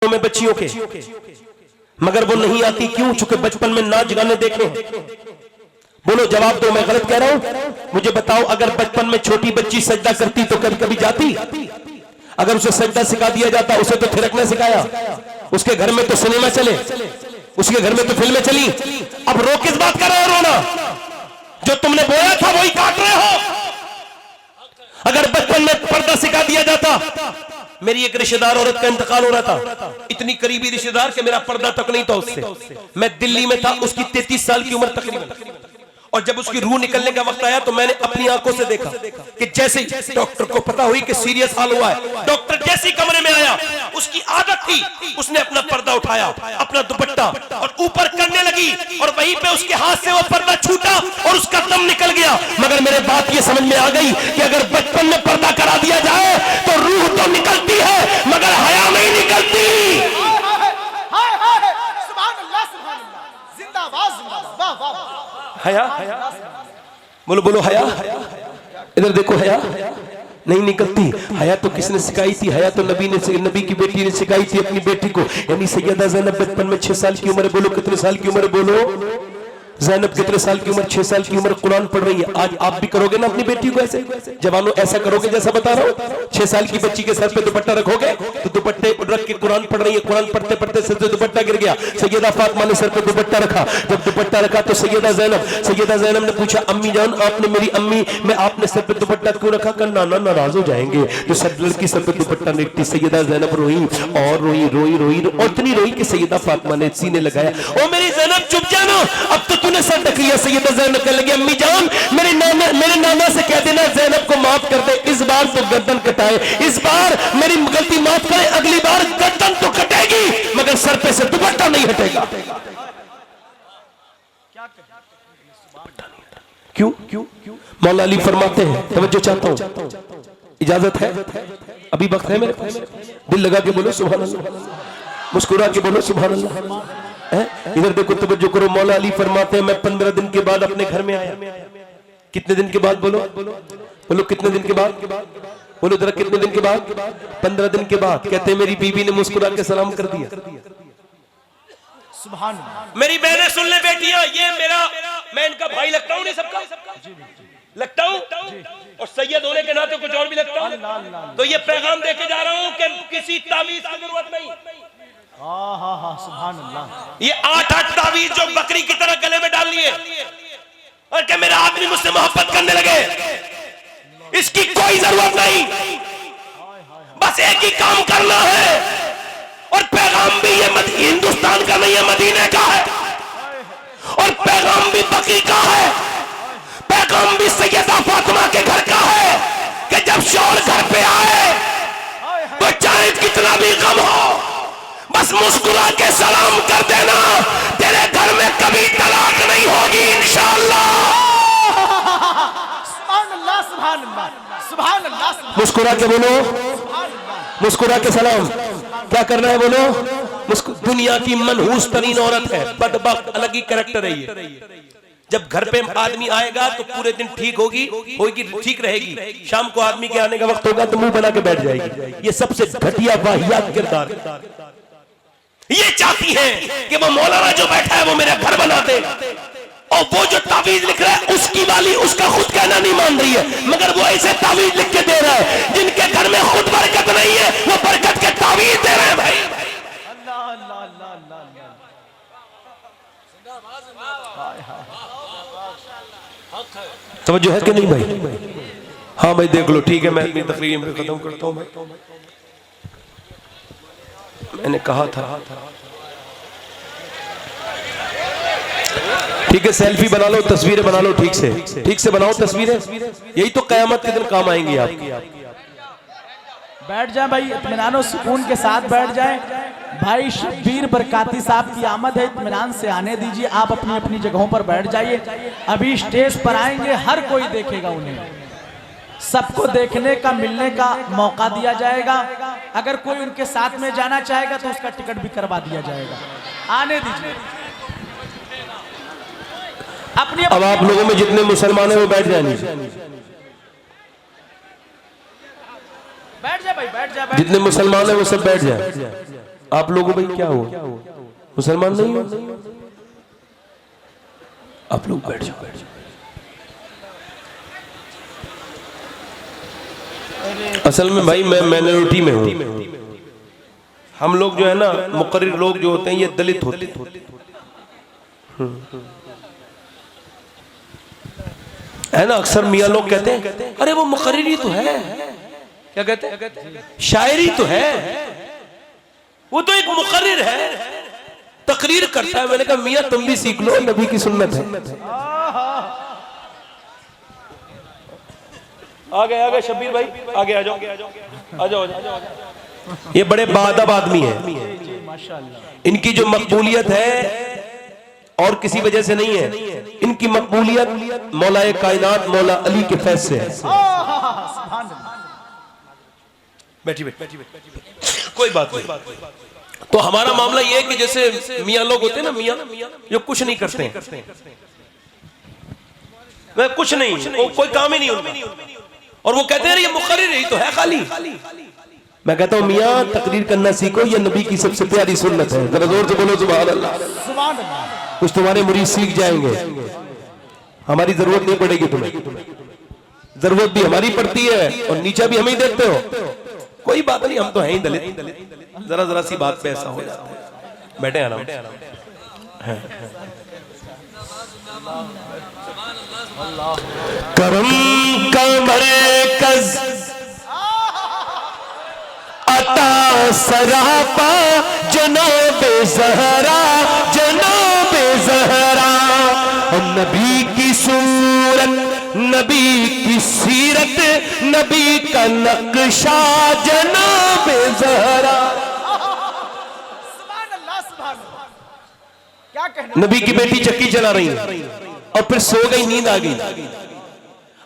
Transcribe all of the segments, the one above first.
में बच्चियों के, मगर वो नहीं आती क्यों? चूंकि बचपन में नाच गाने देखे। बोलो जवाब दो, मैं गलत कह रहा हूं? मुझे बताओ, अगर बचपन में छोटी बच्ची सजदा करती तो कभी कभी जाती? अगर उसे सजदा सिखा दिया जाता, उसे तो थिरकना सिखाया। उसके घर में तो सिनेमा चले, उसके घर में तो फिल्में चली। अब रो किस बात कर रहे हो? रोना जो तुमने बोया था वही काट रहे हो। अगर बचपन में पर्दा सिखा दिया जाता, मेरी एक रिश्तेदार औरत का इंतकाल हो रहा था, इतनी करीबी रिश्तेदार कि मेरा पर्दा तक नहीं था उससे। मैं दिल्ली में था, उसकी 33 साल की उम्र तकरीबन, और जब उसकी रूह निकलने का वक्त आया तो मैंने अपनी आंखों से देखा कि जैसे डॉक्टर को पता हुई कि सीरियस हाल हुआ है, डॉक्टर जैसे कमरे में आया, उसकी आदत थी, उसने अपना पर्दा उठाया, अपना दुपट्टा और ऊपर करने लगी, और वहीं पे उसके हाथ से वो पर्दा छूटा और उसका दम निकल गया। मगर मेरे बात ये समझ में आ गई कि अगर बचपन में पर्दा करा दिया जाए तो रूह तो निकलती है मगर हया नहीं निकलती। हया, बोलो बोलो हया, इधर देखो, हया नहीं निकलती। हया तो किसने सिखाई थी? हया तो नबी की बेटी ने सिखाई थी अपनी बेटी को, यानी सैयदा ज़ैनब बचपन में 6 साल की उम्र है। बोलो कितने साल की उम्र है? बोलो ज़ैनब कितने साल की उम्र? 6 साल की उम्र, कुरान पढ़ रही है। आज आप भी करोगे ना अपनी बेटी को ऐसे? जवानों ऐसा करोगे जैसा बता रहा हूँ? 6 साल की बच्ची के सर पे दुपट्टा रखोगे तो दुपट्टे रख के कुरान पढ़ रही है, कुरान पढ़ते पढ़ते सर से दुपट्टा गिर गया, सैयदा फातिमा ने सर पे दुपट्टा रखा। जब दुपट्टा रखा तो सैयदा ज़ैनब ने पूछा, अम्मी जान आपने, मेरी अम्मी, मैं आपने सर पे दुपट्टा क्यों रखा? कर नाना नाराज हो जाएंगे। तो सब लड़की सर पे दुपट्टा रखती, सैयदा ज़ैनब रोई और रोई रोई रोई और इतनी रोई कि सैयदा फातिमा ने सीने लगाया, ओ मेरी ज़ैनब चुप जाना, अब तो तूने सर ढक लिया। सैयदा ज़ैनब कहने लगी, अम्मी जान मेरे नाना से कह देना ज़ैनब को माफ कर दे, इस बार तो गर्दन कटाए, इस बार मेरी गलती माफ करे, अगली बार गर्दन तो कटेगी मगर सर पे से दुपट्टा नहीं हटेगा। क्यों? मौला अली फरमाते हैं, तवज्जो चाहता हूं, इजाजत है? अभी वक्त है मेरे पास? दिल लगा के बोलो सुभान अल्लाह, मुस्कुरा के बोलो सुभान अल्लाह। इधर देखो, तवज्जो करो, मौला अली फरमाते हैं, मैं 15 दिन के बाद अपने घर में आया। कितने दिन के बाद? बोलो कितने दिन के बाद? बोलो जरा कितने दिन के बाद? 15 दिन के बाद। कहते हैं मेरी बीवी ने मुस्कुरा के सलाम कर दिया। सुभान अल्लाह। मेरी बहनें सुन ले बेटियां, ये मेरा, मैं इनका भाई लगता हूं, नहीं सबका लगता हूं, और सैयद होने के नाते कुछ और भी लगता हूं। तो ये पैगाम देके जा रहा हूं कि किसी तावीज की जरूरत नहीं। सुभान अल्लाह। ये 8 तावीज जो बकरी की तरह गले में डाल लिए और कि मेरा आदमी मुझसे मोहब्बत करने लगे, इसकी कोई जरूरत नहीं। बस एक ही काम करना है, और पैगाम भी ये हिंदुस्तान का नहीं है, मदीने का है, और पैगाम भी बकरी का है, पैगाम भी सैयदा फातिमा के घर का है कि जब शौहर घर पे आए तो चाहे कितना भी गम हो, बस मुस्कुरा के सलाम कर देना, तेरे घर में कभी तलाक नहीं होगी इंशाअल्लाह। सुभान अल्लाह, सुभान अल्लाह, सुभान अल्लाह। मुस्कुरा के बोलो, मुस्कुरा के सलाम। क्या करना है? बोलो। दुनिया की मनहूस तरीन औरत है, बदबख्त, अलग ही कैरेक्टर है ये। जब घर पे आदमी आएगा तो पूरे दिन ठीक होगी, ठीक रहेगी, शाम को आदमी के आने का वक्त होगा तो मुंह बना के बैठ जाएगी। ये सबसे घटिया वाहियात किरदार। ये चाहती हैं कि वो मौलाना जो बैठा है वो मेरा घर बना दे, और वो जो तावीज लिख रहा है उसकी वाली उसका खुद कहना नहीं मान रही है, मगर वो ऐसे तावीज लिख के दे रहा है जिनके घर में खुद बरकत नहीं है, वो बरकत के तावीज दे रहे हैं। भाई तवज्जो है कि नहीं भाई? हाँ भाई देख लो, ठीक है, मैं अपनी तकरीर में खत्म करता हूँ भाई। मैंने कहा था, ठीक है, सेल्फी बना लो, तस्वीरें बना लो, ठीक से बनाओ तस्वीरें, यही तो कयामत के दिन काम आएंगी आपकी। बैठ जाए भाई, इत्मीनान सुकून के साथ बैठ जाए। भाई शब्बीर बरकाती साहब की आमद है, इत्मीनान से आने दीजिए। आप अपनी अपनी जगहों पर बैठ जाइए। अभी स्टेज पर आएंगे, हर कोई देखेगा उन्हें, सबको देखने का, मिलने का मौका दिया जाएगा। अगर कोई उनके साथ में जाना चाहेगा तो उसका टिकट भी करवा दिया जाएगा। आने दीजिए अपनी। अब आप लोगों में जितने मुसलमान हैं वो बैठ जाए, बैठ जा भाई, बैठ जा। जितने मुसलमान हैं वो सब बैठ जाए। आप लोगों भाई क्या हो, मुसलमान नहीं हो? आप लोग बैठ जाओ, बैठ जाओ। असल में भाई मैं माइनॉरिटी में हूं। हम लोग जो है ना मुकर्रिर लोग जो होते हैं ये दलित होते हैं। है ना, अक्सर मियाँ लोग कहते हैं अरे वो मुकर्रिर ही तो है, क्या कहते हैं, शायरी तो है, वो तो एक मुकर्रिर है, तकरीर करता है। मैंने कहा मियाँ तुम भी सीख लो, नबी की सुन्नत है। आ गए शब्बीर भाई, आगे आ जाओ, आ जाओ। ये बड़े बाअदब आदमी है, इनकी जो मकबूलियत है और किसी वजह से नहीं है, इनकी मकबूलियत मौलाए कायनात मौला अली के फैज़ से है। बैठी कोई बात नहीं। तो हमारा मामला ये है कि जैसे मियाँ लोग होते हैं ना, मियाँ जो कुछ नहीं करते हैं, मैं कुछ नहीं, कोई काम ही नहीं उनका, और वो कहते हैं ये मुकर्रिर ही तो है खाली। मैं कहता हूँ मियाँ तकरीर करना सीखो, ये नबी की सबसे प्यारी सुन्नत है। जरा जोर से बोलो सुभान अल्लाह। कुछ तुम्हारे मुरीद सीख जाएंगे, हमारी जरूरत नहीं पड़ेगी तुम्हें, जरूरत भी हमारी पड़ती है और नीचा भी हम ही देखते हो। कोई बात नहीं, हम तो हैं ही दलित, जरा सी बात पे ऐसा हो जाता है। बैठे आराम। करम का मरकज अता सरापा जनाबे ज़हरा, जनाबे ज़हरा। नबी की सूरत, नबी की सीरत, नबी का नक्शा जनाबे ज़हरा। नबी की बेटी चक्की चला रही है और फिर सो गई, नींद आ गई,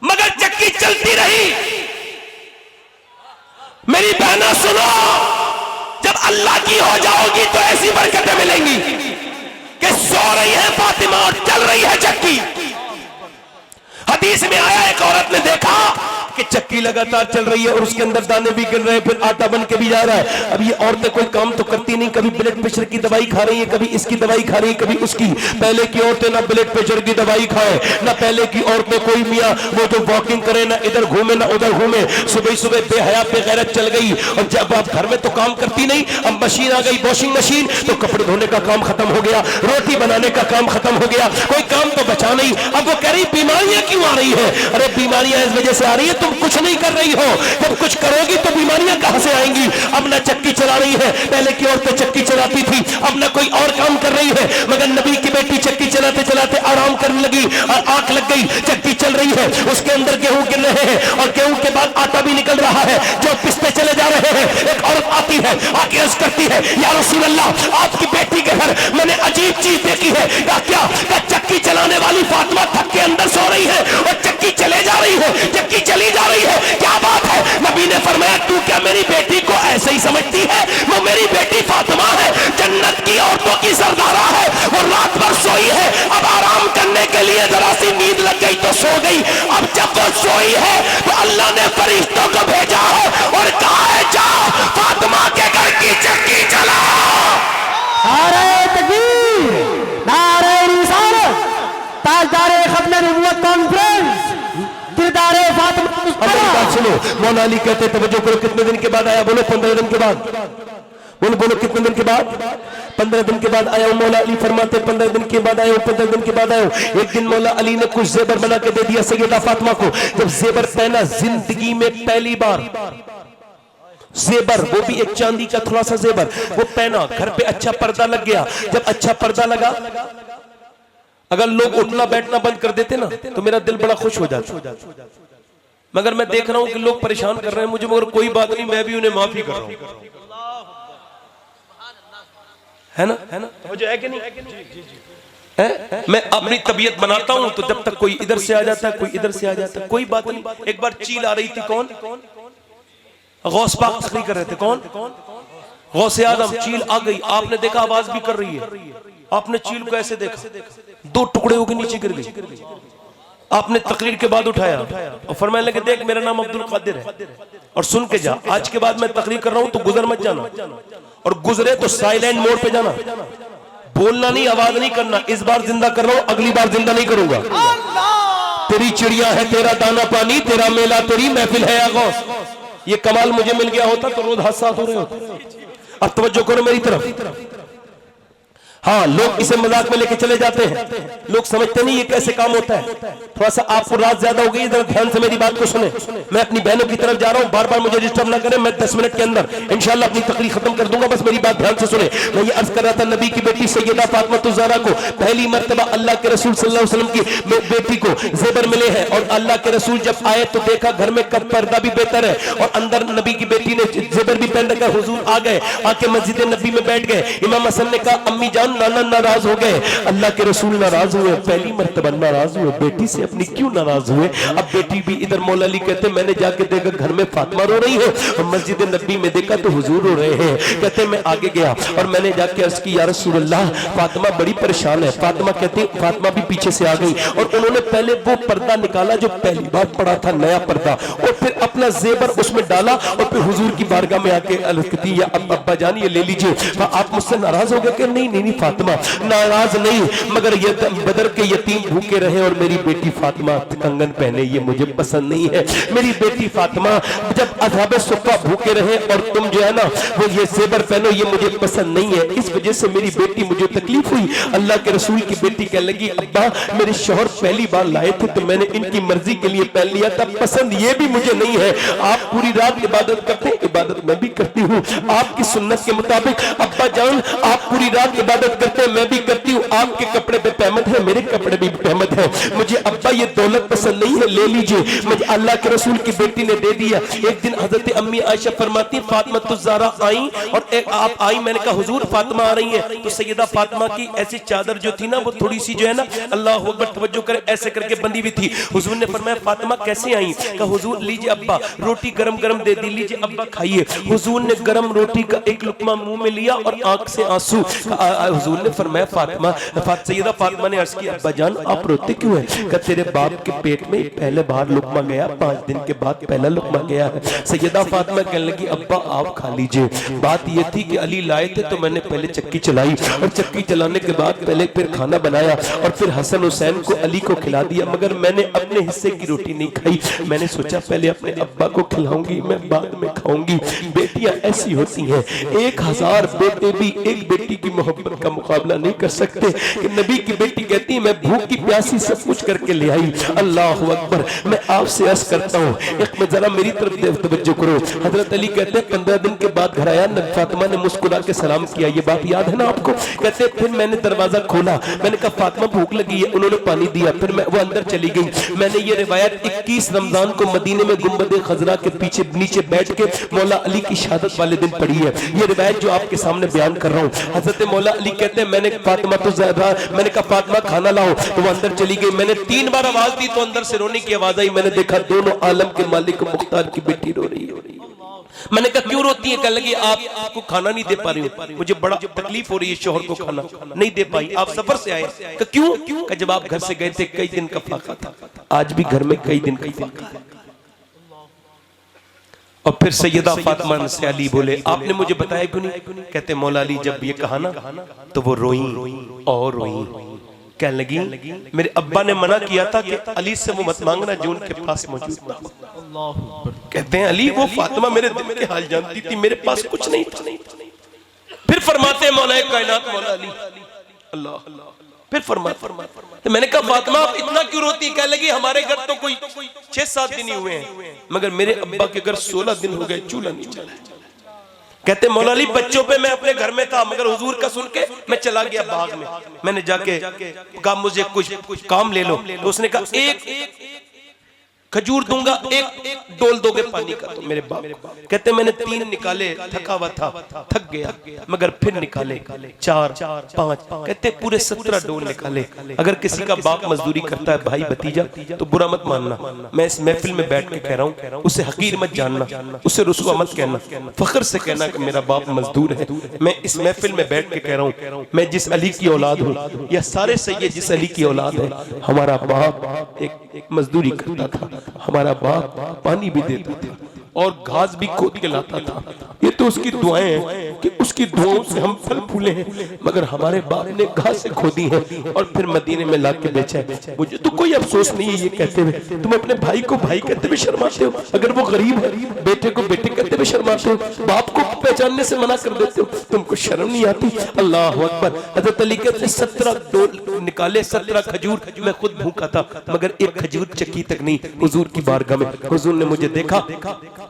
मगर चक्की चलती रही। मेरी बहना सुनो, जब अल्लाह की हो जाओगी तो ऐसी बरकतें मिलेंगी कि सो रही है फातिमा और चल रही है चक्की। हदीस में आया, एक औरत ने देखा कि चक्की लगातार चल रही है और उसके अंदर दाने भी गिर रहे हैं, फिर आटा बन के भी जा रहा है। अब ये औरतें कोई काम तो करती नहीं, कभी ब्लड प्रेशर की दवाई खा रही है, कभी इसकी दवाई खा रही है, कभी उसकी। पहले की औरतें ना ब्लड प्रेशर की दवाई खाए, ना पहले की औरतें कोई मियाँ वो जो वॉकिंग करे, ना इधर घूमे ना उधर घूमे। सुबह सुबह बेहया बेगैरत चल गई, और जब आप घर में तो काम करती नहीं, अब मशीन आ गई, वॉशिंग मशीन, तो कपड़े धोने का काम खत्म हो गया, रोटी बनाने का काम खत्म हो गया, कोई काम तो बचा नहीं। अब वो कह रही बीमारियां क्यों आ रही है? अरे बीमारियां इस वजह से आ रही है तुम कुछ नहीं कर रही हो, जब कुछ करोगी तो बीमारियां कहां से आएंगी? अब ना चक्की चला रही है, पहले की औरतें चक्की चलाती थी, अब ना कोई और काम कर रही है, मगर नबी की बेटी चक्की चलाते चलाते आराम करने लगी और आंख लग गई। चक्की चल रही है, उसके अंदर गेहूं गिर रहे हैं और गेहूं के बाद आटा भी निकल रहा है जो पिसते चले जा रहे हैं। एक औरत आती है, आके अर्ज करती है, या रसूल अल्लाह, आपकी बेटी के घर मैंने अजीब चीज देखी है। क्या? चक्की चलाने वाली फातिमा थक के अंदर सो रही है और चक्की चले जा रही है, चक्की चली जा रही है, क्या बात है? नबी ने फरमाया, तू क्या मेरी बेटी को ऐसे ही समझती है? वो मेरी बेटी फातिमा है, जन्नत की औरतों की सरदारा है, वो रात भर सोई है, अब आराम करने के लिए जरा सी नींद लग गई तो सो गई। अब जब वो सोई है तो अल्लाह ने फरिश्तों को भेजा है और कहा है, जाओ फातिमा के घर की चक्की चलाओ। नारे तकबीर, नारे रिसालत, ताजदारे खत्म नबुव्वत कॉन्फ्रेंस, दिलदारे फातिमा मुस्तफा। बात सुनो, मौला अली कहते तवज्जो करो, कितने दिन के बाद आया? बोलो 15 दिन के बाद। बोलो कितने दिन के बाद? 15 दिन के बाद आया हूं। मौला अली फरमाते 15 दिन के बाद आया हूं, 15 दिन के बाद आया हूं। एक दिन मौला अली ने कुछ जेबर बना के दे दिया सैयदा फातिमा को। जब जेबर पहना, जिंदगी में पहली बार जेबर, वो भी एक चांदी का थोड़ा सा जेबर, वो पहना, घर पे अच्छा पर्दा लग गया। जब अच्छा पर्दा लगा, अगर लोग उठना बैठना बंद कर देते ना तो मेरा दिल बड़ा खुश हो जाता, मगर मैं देख रहा हूं कि लोग परेशान कर रहे हैं मुझे, मगर कोई बात नहीं, मैं भी उन्हें माफी कर रहा हूं। है ना? मुझे है कि नहीं? मैं अपनी तबीयत बनाता हूं तो जब तक कोई इधर से आ जाता है, कोई इधर से आ जाता है, कोई बात नहीं। एक बार चील आ रही थी, कौन? गौस पाक तकरीर कर रहे थे, कौन? गौसे आदम। चील आ गई, आपने देखा आवाज भी कर रही है, आपने चील को ऐसे देखा, 2 टुकड़े होकर नीचे गिर गई। आपने तकरीर के बाद उठाया और फरमाने लगे, देख मेरा नाम अब्दुल कादिर है और सुन के जा, आज के बाद मैं तकरीर कर रहा हूं तो गुजर मत जाना। और गुजरे तो साइलेंट मोड पे जाना, बोलना नहीं, आवाज नहीं करना। इस बार जिंदा कर रहा हूं, अगली बार जिंदा नहीं करूंगा। तेरी चिड़िया है तेरा दाना पानी, तेरा मेला तेरी महफिल है आगोश। ये कमाल मुझे मिल गया होता तो रोज हादसा हो रहे होते। अब तवज्जो करो मेरी तरफ। हाँ, लोग इसे मजाक में लेके चले जाते हैं, लोग समझते नहीं ये कैसे काम होता है। थोड़ा सा आपको रात ज्यादा हो गई, जरा ध्यान से मेरी बात को सुने। मैं अपनी बहनों की तरफ जा रहा हूं, बार बार मुझे डिस्टर्ब ना करें। मैं 10 मिनट के अंदर इंशाल्लाह अपनी तकरीर खत्म कर दूंगा, बस मेरी बात ध्यान से सुने। मैं ये अर्ज कर रहा था, नबी की बेटी सैयदा फातिमा ज़हरा को पहली मर्तबा अल्लाह के रसूल सल्लल्लाहु अलैहि वसल्लम की बेटी को ज़ेबर मिले हैं। और अल्लाह के रसूल जब आए तो देखा घर में कब पर्दा भी बेहतर है, और अंदर नबी की बेटी ने ज़ेबर भी पहन रखा। हुजूर आ गए, आके मस्जिद नबी में बैठ गए। इमाम हसन ने कहा, अम्मी जान नाना नाराज हो गए। अल्लाह के रसूल नाराज हुए, पहली मर्तबा नाराज हुए, बेटी से अपनी क्यों नाराज हुए। अब बेटी भी इधर मौला अली कहते मैंने जाके देखा घर में फातिमा रो रही है, और मस्जिद नबी में देखा तो हुजूर रो रहे हैं। कहते मैं आगे गया और मैंने जाके अर्ज की, या रसूल अल्लाह फातिमा बड़ी परेशान है। फातिमा कहती, फातिमा भी पीछे से आ गई और उन्होंने पहले वो पर्दा निकाला जो पहली बार पड़ा था, नया पर्दा, और फिर अपना जेबर उसमें डाला और फिर हुजूर की बारगाह में आके अर्ज करती, या अब्बा जान ये ले लीजिए। आप मुझसे नाराज हो गए कि नहीं नहीं फातिमा नाराज नहीं, मगर ये बदर के यतीम भूखे रहे और मेरी बेटी फातिमा कंगन पहने, ये मुझे पसंद नहीं है। मेरी बेटी फातिमा जब असहाबे सुफ़ा भूखे रहे और तुम जो है ना वो ये ज़ेबर पहनो, ये मुझे पसंद नहीं है। इस वजह से मेरी बेटी मुझे तकलीफ हुई। अल्लाह के रसूल की बेटी कहने लगी, अब्बा मेरे शौहर पहली बार लाए थे तो मैंने इनकी मर्जी के लिए पहन लिया था, पसंद ये भी मुझे नहीं है। आप पूरी रात इबादत करते हैं, इबादत मैं भी करती हूँ आपकी सुन्नत के मुताबिक। अब्बा जान आप पूरी रात इबादत करते हैं, मैं भी करती हूँ, आपके कपड़े पे पहमत है, मेरे कपड़े भी पहमत है। मुझे अब्बा ये दौलत पसंद नहीं है, ले लीजिए। मुझे अल्लाह के रसूल की बेटी ने दे दिया। एक दिन हजरत अम्मी आयशा फरमाती, फातिमा ज़हरा आई और एक आप आई, मैंने कहा हुजूर फातिमा आ रही है। तो सैयदा फातिमा की ऐसी चादर जो थी ना वो थोड़ी सी जो है ना, अल्लाह अकबर तवज्जो करे, ऐसे करके बंधी हुई थी। हुजूर ने फरमाया फातिमा कैसे आई। कहा हुजूर लीजिए अब्बा, रोटी गरम गरम दे दी, लीजिए अब्बा खाइए। हुजूर ने गरम रोटी का एक लुकमा मुंह में लिया और आंख से आंसू। हुजूर ने फरमाया फातिमा, सैयदा फातिमा ने अर्ज की, अब्बा जान आप रोते क्यों हैं। कहा तेरे बाप के पेट में पहले बार लुकमा गया, 5 दिन के बाद पहला लुकमा गया है। सैयदा फातिमा कहने लगी, अब्बा आप खा लीजिए। बात यह थी कि अली लाए थे तो मैंने पहले चक्की चलाई और चक्की चलाने के बाद पहले फिर खाना बनाया और फिर हसन हुसैन को अली को खिला दिया, मगर मैंने अपने हिस्से की रोटी नहीं खाई। मैंने सोचा पहले अपने अब्बा को खिलाऊंगी, मैं बाद में खाऊंगी। बेटियां ऐसी होती हैं, 1000 बेटे भी एक बेटी की मोहब्बत का मुकाबला नहीं कर सकते। कि नबी की बेटी कहती है मैं भूख की प्यासी सब कुछ करके ले आई। अल्लाह अकबर। मैं आपसे अर्ज करता हूँ, एक में जरा मेरी तरफ तवज्जो करो। हजरत अली कहते हैं 15 दिन के बाद घर आया, फातिमा ने मुस्कुरा के सलाम किया, ये बात याद है ना आपको। कहते फिर मैंने दरवाजा खोला, मैंने कहा फातिमा भूख लगी है, उन्होंने पानी दिया, फिर मैं वो अंदर चली गई। मैंने ये रिवायत 21 रमजान को मदीने में गुंबद खजरा के पीछे नीचे बैठ के मौला अली की शहादत वाले दिन पढ़ी है। ये रिवायत जो आपके सामने बयान कर रहा हूँ। हजरत मौला अली कहते हैं मैंने फातिमा तो ज़हरा, मैंने कहा फातिमा खाना लाओ, तो वो अंदर चली गई। मैंने 3 बार आवाज दी तो अंदर से रोने की आवाज आई। मैंने देखा दोनों आलम के मालिक मुख्तार की बेटी रो रही है। मैंने कहा क्यों रोती है। कहने लगी आपको खाना नहीं दे पा रही हूँ, मुझे बड़ा तकलीफ हो रही है, शोहर को खाना नहीं दे पाई, आप सफर से आए। कहा क्यों। जब आप घर से गए थे कई दिन का फाका था, आज भी घर में कई दिन का फाका है। और फिर सैयदा फातिमा से अली बोले आपने मुझे बताया क्यों नहीं। कहते मौला अली जब ये कहा ना तो वो रोई और रोई। कहने लगी मेरे अब्बा ने मना किया था कि अली से वो मत मांगना जो उनके पास मौजूद ना हो। कहते हैं अली वो फातिमा मेरे दिल के हाल जानती थी, मेरे पास कुछ नहीं था। फिर फरमाते मौला कायनात मौला अली अल्लाह, फिर फरमाते मैंने कहा फातिमा आप इतना क्यों रोती। कहने लगी हमारे घर तो कोई 6-7 दिन ही हुए हैं, मगर मेरे अब्बा के घर 16 दिन हो गए चूल्हा नहीं जला। कहते मौला अली बच्चों पे मैं अपने घर में था, मगर हुजूर का सुन के मैं चला गया बाग में। मैंने जाके कहा मुझे कुछ काम ले लो, तो उसने कहा एक खजूर दूंगा, एक डोल दोगे पानी का। तो मेरे बाप कहते मैंने 3 निकाले, थका हुआ था, थक गया, मगर फिर निकाले 4, 5, कहते पूरे 17 डोल निकाले। अगर किसी का बाप मजदूरी करता है भाई भतीजा तो बुरा मत मानना, मैं इस महफिल में बैठ के कह रहा हूँ, उसे हकीर मत जानना, उसे रुसवा मत कहना, फख्र से कहना कि मेरा बाप मजदूर है। मैं इस महफिल में बैठ के कह रहा हूँ मैं जिस अली की औलाद हूँ या सारे सैयद जिस अली की औलाद है, हमारा बाप एक मजदूरी करता था, हमारा बाप पानी भी देता था, और घास भी खोद के लाता था। ये तो उसकी दुआएं हैं कि उसकी दुआओं से हम फल फूले हैं, मगर हमारे बाप ने घास खोदी है और फिर मदीने में ला के बेचा है। मुझे तो कोई अफसोस नहीं है ये कहते हुए। तुम अपने भाई को भाई कहते हुए शर्माते हो, अगर वो गरीब है बेटे को बेटे कहते हुए शर्माते हो, बाप को पहचानने से मना कर देते हो, तुमको शर्म नहीं आती? अल्लाह अकबर। हज़रत अली कहते 17 डोल निकाले, 17 खजूर, मैं खुद भूखा था मगर एक खजूर चक्की तक नहीं हुजूर की बारगाह में। हुजूर ने मुझे देखा,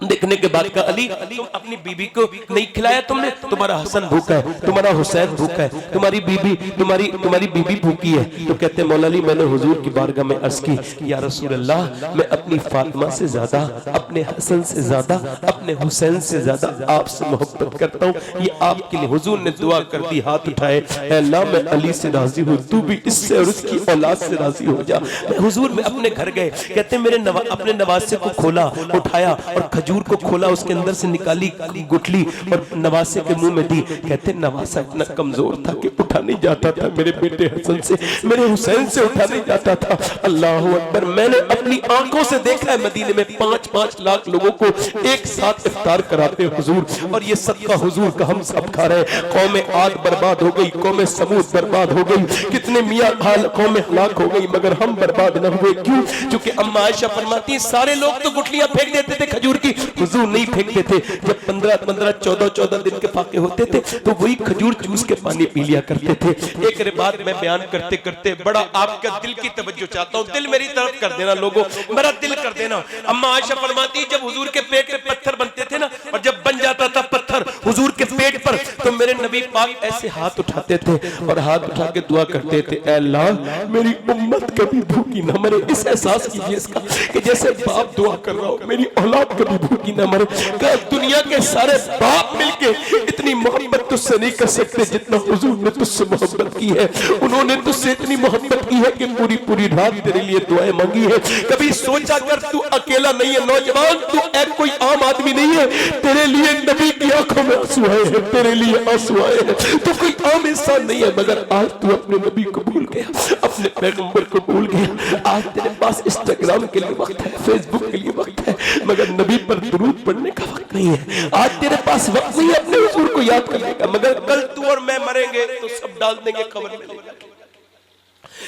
देखने के बाद कहा अली तुम अपनी बीबी को नहीं खिलाया तुमने, तुम्हारा हसन भूखा है, तुम्हारा हुसैन भूखा है, तुम्हारी बीबी भूखी है। तो कहते मौला अली मैंने हुजूर की बारगाह में अर्ज की या रसूल अल्लाह मैं अपनी फातिमा से ज्यादा, अपने हसन से ज्यादा, अपने हुसैन से ज्यादा आपसे मोहब्बत करता हूँ, ये आपके लिए। हुजूर ने दुआ कर दी, हाथ उठाए, अल्लाह मैं अली से राजी हूँ, तू भी इससे और उसकी औलाद से राजी हो जा। हुजूर में अपने घर गए, कहते मेरे अपने नवासे को खोला, उठाया और खजूर को खोला, उसके अंदर से निकाली गुठली और नवासे के मुंह में दी। कहते नवासा इतना कमजोर था कि उठा नहीं जाता था, मेरे बेटे हसन से, मेरे हुसैन से उठा नहीं जाता था। अल्लाह अकबर। मैंने अपनी आंखों से देखा है मदीने में 5-5 लाख लोगों को एक साथ इफ्तार कराते हुजूर, और ये सदका हुजूर का हम सब खा रहे हैं। कौम आद बर्बाद हो गई, कौम समूद बर्बाद हो गई, कितने मियां कौम हलाक हो गई, मगर हम बर्बाद न हुए। क्यों? क्योंकि अम्मा आयशा फरमाती सारे लोग तो गुठलियां फेंक देते थे खजूर की, हुजूर नहीं फेंकते थे। जब 15-15, 14-14 दिन के फाके होते थे तो वही खजूर जूस के पानी पी लिया करते थे। एक बात मैं बयान करते करते बड़ा आपका दिल की तवज्जो चाहता हूँ, दिल मेरी तरफ कर देना लोगों, मेरा दिल कर देना। अम्मा आयशा फरमाती जब हुजूर के पेट पे पत्थर बनते थे ना, और जब बन जाता था पत्थर हुजूर के पेट पर, तो मेरे नबी पाक ऐसे हाथ उठाते थे और हाथ उठा के दुआ करते थे, ऐ अल्लाह मेरी उम्मत कभी भूखी न मरे। इस एहसास कीजिए इसका कि जैसे बाप दुआ कर रहा हो मेरी औलाद कभी भूखी न मरे। क्या दुनिया के सारे बाप मिलके इतनी मोहब्बत तुझसे नहीं कर सकते जितना हुजूर ने तुझसे मोहब्बत की है। उन्होंने तुझसे इतनी मोहब्बत की है कि पूरी पूरी रात तेरे लिए दुआएं मांगी है। कभी सोचा कर तू अकेला नहीं है नौजवान, तू एक कोई आम आदमी नहीं है, तेरे लिए नबी की आंखों में आंसू आए हैं, तेरे लिए आंसू आए हैं। तू कोई आम इंसान नहीं है, मगर आज तू अपने नबी को भूल गया, अपने पैगंबर को भूल गया। आज तेरे पास इंस्टाग्राम के लिए वक्त है, फेसबुक के लिए वक्त है, मगर नबी पर दुरूद पढ़ने का वक्त नहीं है। आज तेरे पास वक्त नहीं है अपने हुजूर को याद करने का, मगर कल तू और मैं मरेंगे तो सब डाल देंगे कब्र में।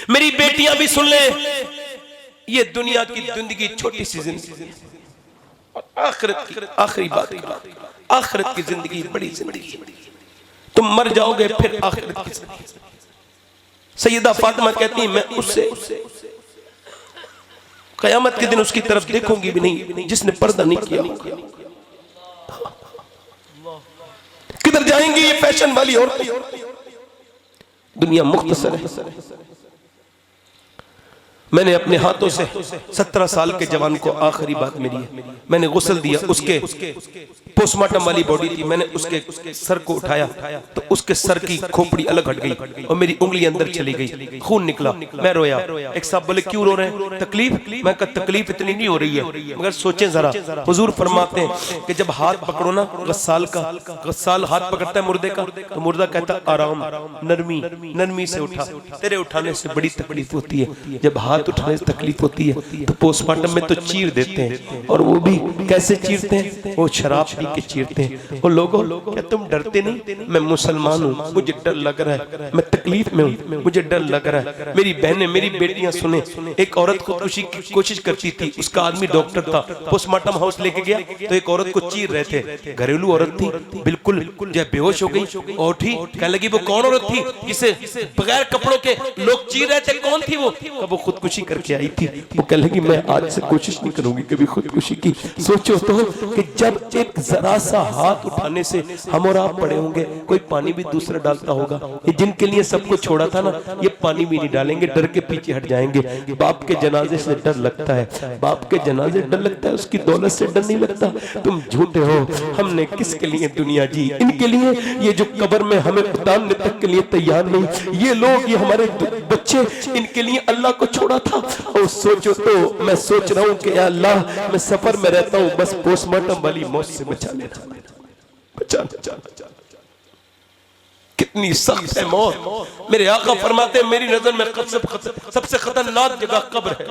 मेरी बेटियां भी सुन ले, ये दुनिया की जिंदगी छोटी सी जिंदगी और आखिरत की आखिरी बात, आखिरत की जिंदगी बड़ी जिंदगी। तुम मर जाओगे फिर आखिरत की जिंदगी। सैयदा फातिमा कहती है मैं उससे कयामत के दिन उसकी तरफ देखूंगी भी नहीं जिसने पर्दा नहीं किया। किधर जाएंगी ये फैशन वाली औरतें? दुनिया मुख्तसर है। मैंने अपने हाथों से 17 साल के जवान को, आखिरी बात मेरी है, मैंने गुस्ल दिया, उसके पोस्टमार्टम वाली बॉडी थी, मैंने उसके सर को उठाया तो उसके सर की खोपड़ी अलग हट गई और मेरी उंगली अंदर चली गई, खून निकला, मैं रोया। एक साहब बोले क्यों रो रहे हैं? तकलीफ? मैं कहा तकलीफ इतनी नहीं हो रही है, मगर सोचें जरा, हुजूर फरमाते हैं कि जब हाथ पकड़ो ना गस्साल हाथ पकड़ता है मुर्दे का, तो मुर्दा कहता आराम, नरमी से उठा। तेरे उठाने से बड़ी तकलीफ होती है, जब हाथ उठाने से तकलीफ होती है तो पोस्टमार्टम में तो चीर देते हैं, और वो भी कैसे चीरते हैं? वो शराब पी के चीरते हैं। वो लोगों क्या तुम डरते नहीं? मैं मुसलमान हूँ, मुझे डर लग रहा है, मैं तकलीफ में हूँ, मुझे डर लग रहा है। मेरी बहनें, मेरी बेटियां सुने, एक औरत खुदकुशी की कोशिश करती थी, उसका आदमी डॉक्टर था, पोस्टमार्टम हाउस लेके गया तो एक औरत को चीर रहे थे, घरेलू औरत थी, बिल्कुल जब बेहोश हो गई और उठी, कहने लगी वो कौन औरत थी जिसे बगैर कपड़ों के लोग चीर रहे थे? कौन थी वो? वो खुदकुशी करके आई थी। वो कह लगी मैं आज से कोशिश नहीं करूंगी कभी खुदकुशी की। सोचो तो कि जब एक जरा सा हाथ उठाने से हम और आप पड़े होंगे, कोई पानी भी दूसरा डालता होगा। ये जिनके लिए सबको छोड़ा था ना, ये पानी भी नहीं डालेंगे, डर के पीछे हट जाएंगे। बाप के जनाजे से डर लगता है, बाप के जनाजे डर लगता है, उसकी दौलत से डर नहीं लगता। तुम झूठे हो। हमने किसके लिए दुनिया जी? इनके लिए, ये जो कब्र में हमें उतारने तक के लिए तैयार नहीं, ये लोग, ये हमारे बच्चे, इनके लिए अल्लाह को छोड़ा था। और सोचो तो मैं सोच रहा हूँ कि अल्लाह मैं सफर में रहता हूँ, बस पोस्टमार्टम वाली मौत से बचा लेना, बचा। कितनी सख्त है मौत। मेरे आका फरमाते हैं मेरी नजर में सबसे खतरनाक जगह कब्र है।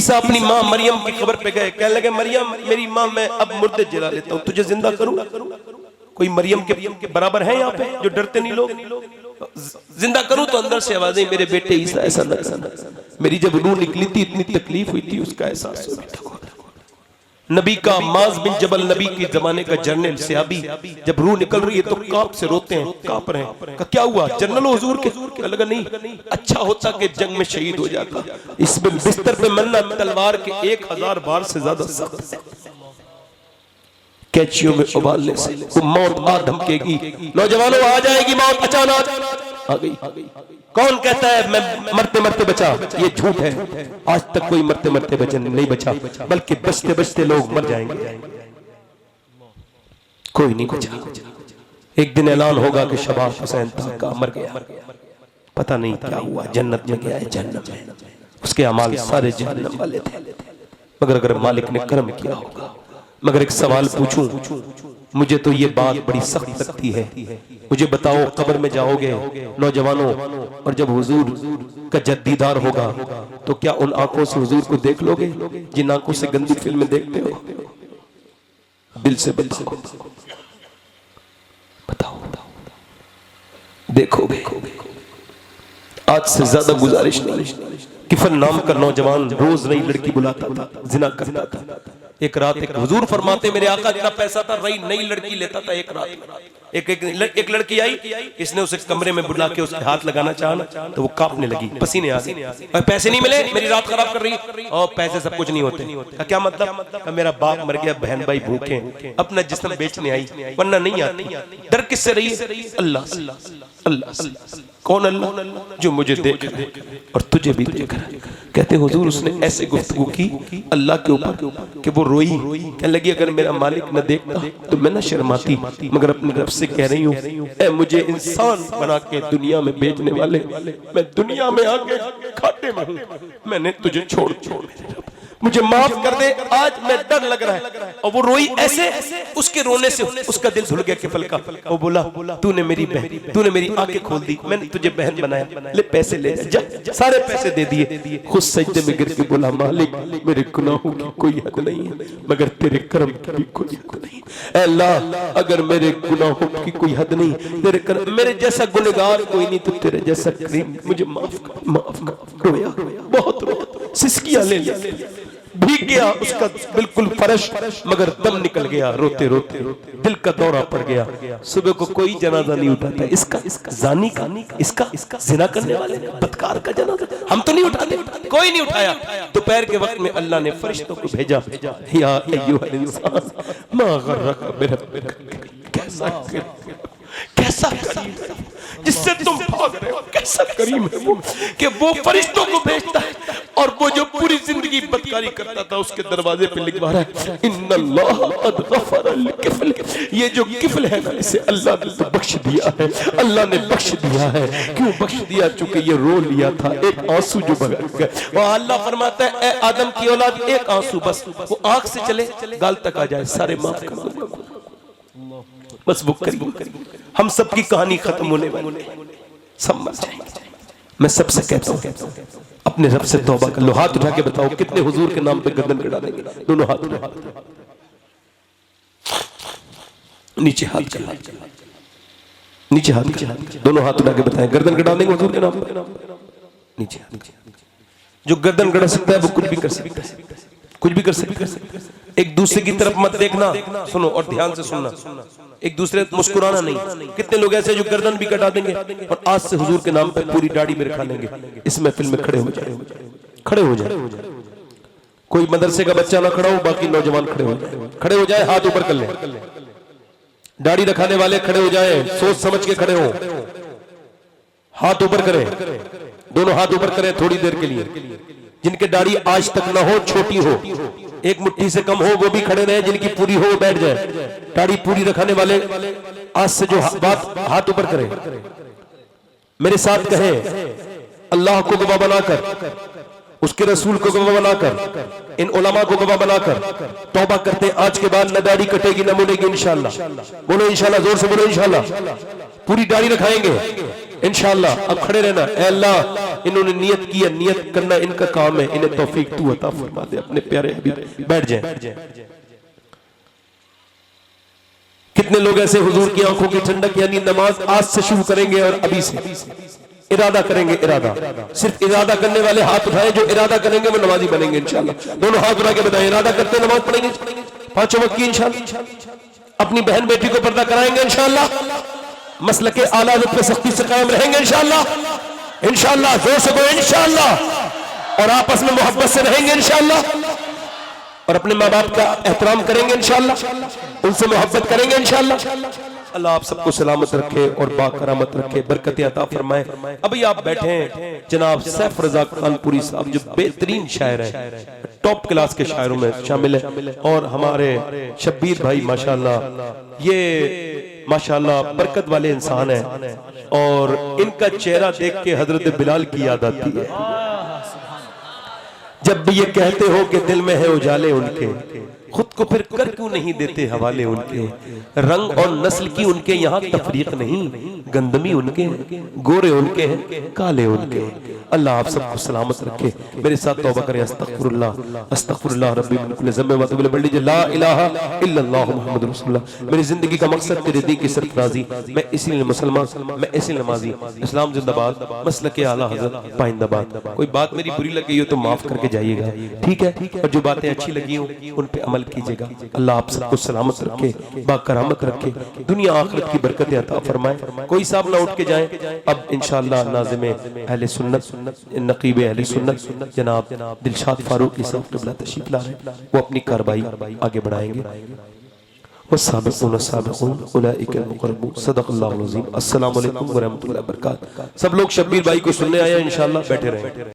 ईसा अपनी माँ मरियम की कब्र पे गए, कहने लगे मरियम मेरी माँ, मैं अब मुर्दे जला लेता हूँ, तुझे जिंदा करूंगा। कोई मरियम के बराबर है यहाँ पे जो डरते नहीं लोग? जिंदा करूं तो अंदर से आवाज आई मेरे बेटे ईसा ऐसा न। मेरी जब रूह निकली थी इतनी तकलीफ हुई थी, उसका एहसास हुआ। नबी का माज बिन जबल, नबी के जमाने का जनरल सहाबी, जब रूह निकल रही है तो कांप से रोते हैं, कांप रहे हैं। क्या हुआ? जनरल हुजूर के लगा नहीं, अच्छा होता कि जंग में शहीद हो जाता। इसमें बिस्तर पे मरना तलवार के 1000 बार से ज्यादा सख्त है। कैचियों में उबालने से वो मौत आ धमकेगी। नौजवानों आ जाएगी मौत, अचानक आ गई। कौन कहता है मैं मरते मरते बचा? ये झूठ है। आज तक कोई मरते मरते बचा नहीं बचा, बल्कि बचते बचते लोग मर जाएंगे, कोई नहीं बचा। एक दिन ऐलान होगा कि शबाश हुसैन का मर गया, पता नहीं क्या हुआ, जन्नत में गया है, जहन्नम में। उसके अमाल सारे जहन्नम वाले थे, मगर अगर मालिक ने कर्म किया होगा। मगर एक सवाल पूछूं, मुझे तो ये बात बड़ी सख्त लगती है। मुझे बताओ, कब्र में जाओगे नौजवानों, और जब हुजूर का दीदार होगा तो क्या उन आंखों से हुजूर को देख लोगे जिन आंखों से गंदी फिल्में देखते हो? दिल से बताओ, देखोगे। आज से ज्यादा गुजारिश नहीं। किफन नाम का नौजवान रोज नई लड़की बुलाता था, जिना करता था। एक रात एक हुजूर फरमाते मेरे आका इतना पैसा था, नई लड़की लेता था एक रात। एक लड़की आई, इसने उसे कमरे में बुला के उसके हाथ लगाना चाहा ना, तो वो कांपने लगी, पसीने आ गए। पैसे नहीं मिले, मेरी रात खराब कर रही। और पैसे सब कुछ नहीं होते। क्या मतलब? मेरा बाप मर गया, बहन भाई भूखे, अपना जिस्म बेचने आई, वरना नहीं आती। डर किससे रही? अल्लाह। अल्लाह कौन? अल्लाह जो मुझे देख रहा है और तुझे भी देख रहा है। कहते हुजूर उसने ऐसे गुफ्तगू की अल्लाह के ऊपर कि वो रोई, कहने लगी अगर मेरा मालिक न देखता तो मैं न शर्माती, मगर अपने रब से कह रही हूँ ऐ मुझे इंसान बना के दुनिया में भेजने वाले, मैं दुनिया में आके घाटे में हूँ, मैंने तुझे छोड़ मुझे माफ कर दे, आज मैं डर लग रहा है। और वो रोई ऐसे, उसके रोने से उसका दिल धुल गया किफल का। वो बोला तूने मेरी आंखें खोल दी, मैंने तुझे बहन बनाया, ले पैसे ले जा। सारे पैसे दे दिए। खुद सजदे में गिर के बोला मालिक मेरे गुनाहों की कोई हद नहीं है, मगर तेरे कर्म की भी कोई हद नहीं। ऐ अल्लाह अगर मेरे गुनाहों की कोई हद नहीं, तेरे कर्म, मेरे जैसा गुनहगार कोई नहीं, तो तेरे जैसा करीम मुझे माफ कर। रोया, बहुत रोया, सिसकियां ले लिया, भीग गया उसका बिल्कुल फर्श, मगर दम निकल गया। रोते रोते दिल का दौरा पड़ गया। सुबह को कोई जनाजा नहीं उठाता, इसका जानी का, इसका जिना करने वाले बदकार का जनाजा हम तो नहीं उठाते, कोई नहीं उठाया। दोपहर के वक्त में अल्लाह ने फरिश्तों को भेजा, या अय्युहल इंसान मा गर्रका बिरब्बिक, कैसा करीम जिससे तुम भाग रहे हो, कैसा करीम है वो कि वो फरिश्तों को भेजता है, और वो जो पूरी जिंदगी बदकारी करता था उसके दरवाजे पे लिखवा रहा है इन्नल्लाह कद गफर अल किफल। ये जो किफल है ना, इसे अल्लाह ने तो बख्श दिया है, अल्लाह ने बख्श दिया है। क्यों बख्श दिया? चूंकि ये रो लिया था, एक आंसू जो बगा गया। और अल्लाह फरमाता है ए आदम की औलाद, एक आंसू बस, वो आंख से चले गाल तक आ जाए, सारे माफ कर दूंगा, बस वो करीब। हम सबकी कहानी खत्म होने वाली, सब मर जाएंगे। मैं सबसे कहता हूँ अपने रब से तौबा कर लो। हाथ उठा के बताओ कितने हुजूर के नाम पे गर्दन कटा देंगे? दोनों हाथ उठा, नीचे हाथ कर, नीचे हाथ, दोनों हाथ उठा के बताएं गर्दन कटा देंगे हुजूर के नाम पे? नीचे हाथ। जो गर्दन कटा सकता है वो कुछ भी कर सकता है, कुछ भी कर सकता है। एक दूसरे की तरफ मत देखना, सुनो और ध्यान से सुनना, एक दूसरे मुस्कुराना नहीं। कितने लोग ऐसे जो गर्दन भी कटा देंगे और आज से हुजूर के नाम पे पूरी दाढ़ी में रखा लेंगे। इस महफिल में खड़े हो जाए, खड़े हो जाए। कोई मदरसे का बच्चा ना खड़ा हो, बाकी नौजवान खड़े हो जाए, खड़े हो जाए, हाथ ऊपर कर ले। दाढ़ी रखाने वाले खड़े हो जाए, सोच समझ के खड़े हो, हाथ ऊपर करें, दोनों हाथ ऊपर करें थोड़ी देर के लिए। जिनके दाढ़ी आज तक ना हो, छोटी हो, एक मुट्ठी से कम हो, वो भी खड़े रहे। जिनकी पूरी हो बैठ जाए। दाढ़ी पूरी रखाने वाले आज से जो बात हाथ ऊपर करें, मेरे साथ कहें अल्लाह को गवाह बनाकर, उसके रसूल को गवाह बनाकर, इन उलमा को गवाह बनाकर तौबा करते आज के बाद न दाढ़ी कटेगी न मुड़ेगी इंशाअल्लाह। बोलो इंशाअल्लाह, जोर से बोलो इंशाअल्लाह। पूरी दाढ़ी रखाएंगे, इंशाअल्लाह। अब खड़े रहना, ऐ अल्लाह इन्होंने नियत किया, नियत करना इनका काम है, इन्हें तौफीक तू अता फरमा दे अपने प्यारे हबीब। बैठ जाएं। कितने लोग ऐसे हुजूर की आंखों की ठंडक यानी नमाज आज से शुरू करेंगे और अभी से इरादा करेंगे। इरादा, सिर्फ इरादा करने वाले हाथ उठाएं, जो इरादा करेंगे वो नमाजी बनेंगे इंशाअल्लाह। दोनों हाथ उठा के बताएं, इरादा करते नमाज पढ़ेंगे 5 वक्त की इंशाअल्लाह। अपनी बहन बेटी को पर्दा कराएंगे इंशाअल्लाह। मसलके आला हज़रत पे सख्ती से कायम रहेंगे इंशाअल्लाह। इंशाअल्लाह, जोर से बोलो इंशाअल्लाह। और आपस में मोहब्बत से रहेंगे इंशाअल्लाह। और अपने माँ बाप का एहतराम करेंगे इंशाअल्लाह, उनसे मोहब्बत करेंगे इंशाअल्लाह। अल्लाह आप सबको सलामत रखे और बाकरामत रखे, बरकत अता फरमाए। अभी आप बैठे हैं जनाब सैफ रजा खानपुरी साहब, जो बेहतरीन शायर हैं, टॉप क्लास के शायरों में शामिल है। और हमारे शब्बीर भाई माशाल्लाह, ये माशाल्लाह बरकत वाले इंसान हैं। और इनका चेहरा देख के हजरत बिलाल की याद आती है। जब भी ये कहते हो कि दिल में है उजाले उनके, खुद को फिर कर क्यों नहीं देते हवाले उनके। रंग और नस्ल की उनके यहाँ तफरीक नहीं, गंदमी उनके हैं, गोरे उनके हैं, काले उनके हैं। अल्लाह आप सबको सलामत रखे। मेरे साथ तौबा करें, अस्तगफिरुल्लाह अस्तगफिरुल्लाह रब्बी मिन कुल्ली ज़ंब व अतूबु इलैहि। ला इलाहा इल्लल्लाह मुहम्मदुर रसूलुल्लाह। मेरी जिंदगी का मकसद तेरे दी की सरफराजी, मैं इसीलिए मुसलमान, मैं इसलिए नमाजी। इस्लाम जिंदाबाद, मसलके आला हज़रत पाइंदाबाद। कोई बात मेरी बुरी लग गई हो तो माफ करके जाइएगा, ठीक है। और जो बातें अच्छी लगी हो उन पे अमल कीजिएगा। अल्लाह आप सबको सलामत रखे, बाकरामत रखे, दुनिया आखिरत की बरकतें अता फरमाए। कोई साहब ना उठ के जाए। अब इंशाअल्लाह नाज़िम अहले सुन्नत, नकीब अहले सुन्नत जनाब दिलशाद फारूकी साहब क़िबला तशरीफ ला रहे हैं, वो अपनी कार्रवाई आगे बढ़ाएंगे। वस्साबिक़ून अस्साबिक़ून उलाइकल मुक़र्रबून। सदक़ल्लाहुल अज़ीम। अस्सलामु अलैकुम व रहमतुल्लाहि व बरकातहू। सब लोग शब्बीर भाई को सुनने आए हैं, इंशाअल्लाह बैठे रहें।